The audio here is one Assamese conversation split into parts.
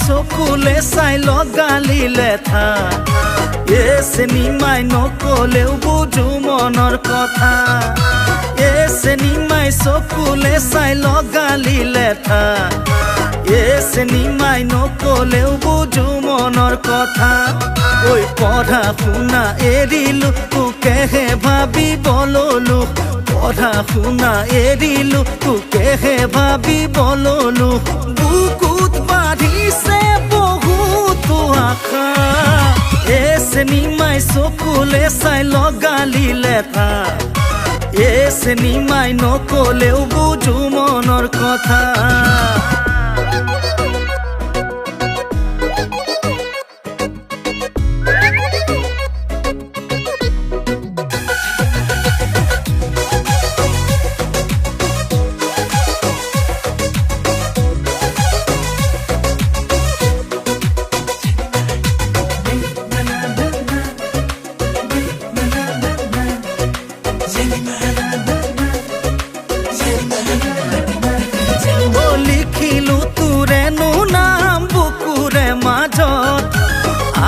চকুলে চাই লগালিলে থা এ চিনেমাই নকলেও বুজো মনৰ কথা এ চিনেমাই চকুলে চাই লগালিলে থা এ চিনেমাই নকলেও বুজো মনৰ কথা ঐ পঢ়া শুনা এৰিলো তোকেহে ভাবিব ললো পঢ়া শুনা এৰিলো তোকেহে ভাবিব ললো বুকুত বাঢ়িছে বহুতো আশা এ চিনেমাই চকুলে চাই লগালিলে থা এ চিনেমাই নকলেও বুজো মনৰ কথা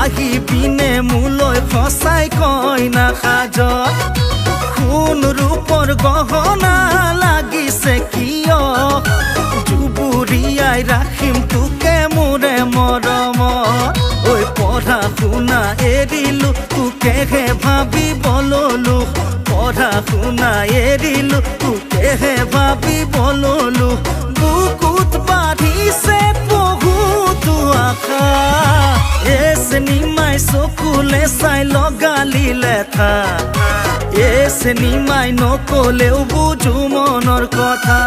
আহি পিনে মোলৈ ফসাই কয় না সাজত সোণ ৰূপৰ গহনা লাগিছে কিয় জুবুৰিয়াই ৰাখিম তোকে মোৰে মৰমত ঐ পঢ়া শুনা এৰিলো তোকেহে ভাবিব ললো পঢ়া শুনা এৰিলো তোকেহে ভাবিব ললো বুকুত বাঢ়িছে বহুতো আশা এ চিনেমাই চকুলে চাই লগালিলে থা এ চিনেমাই নকলেও বুজো মনৰ কথা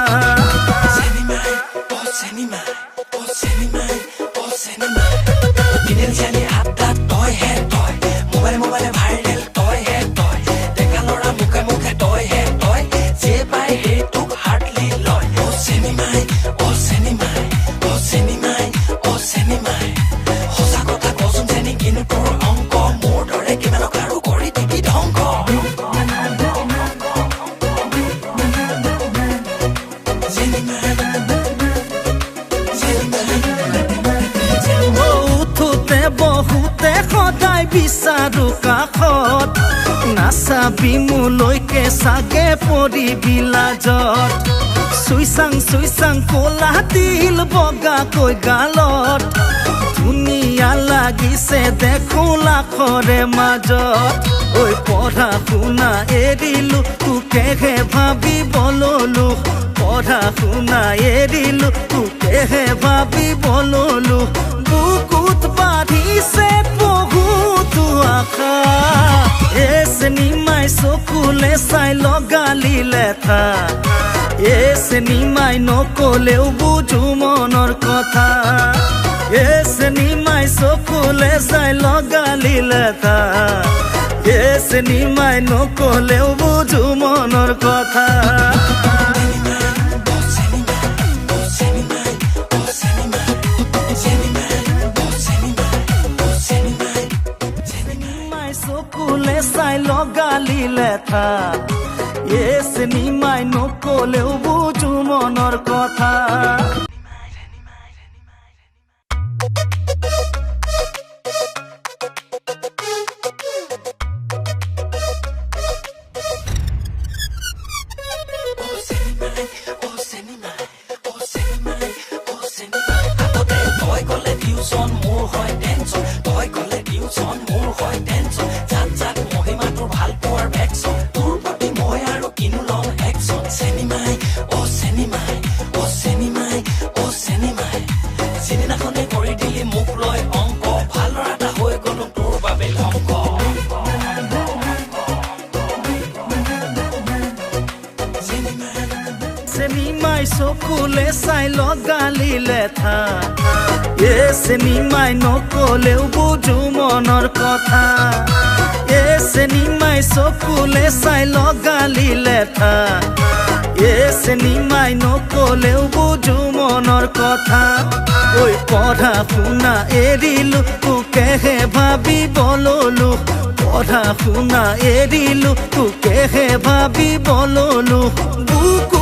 বহুতে সদায় বিচাৰো কাষত নাচাবি মোলৈকে চাগে পৰিবি লাজত চুইচাং ক'লা তিল বগাকৈ গালত ধুনীয়া লাগিছে দেখো লাখৰে মাজত ঐ পঢ়া শুনা এৰিলো তোকেহে ভাবিব ললো পঢ়া শুনা এৰিলো তোকেহে ভাবিব ললো বুকুত বাঢ়িছে বহুতো আশা এ চিনেমাই চকুলে চাই লগালিলে থা এ চিনেমাই নকলেও বুজো মনৰ কথা এ চিনেমাই চকুলে চাই লগালিলে থা এ চিনেমাই নকলেও বুজো মনৰ কথা চকুলে চাই লগালিলে থা এ চিনেমাই নকলেও বুজো মনৰ কথা Cinema লগালি লেঠা এ চিনেমাই নকলেও বুজো মনৰ কথা এ চিনেমাই চকুলে চাই লগালি লেঠা এ চিনেমাই নকলেও বুজো মনৰ কথা ঐ পঢ়া শুনা এৰিলো তোকেহে ভাবিব ললো পঢ়া শুনা এৰিলো তোকেহে ভাবিব ললো বুকু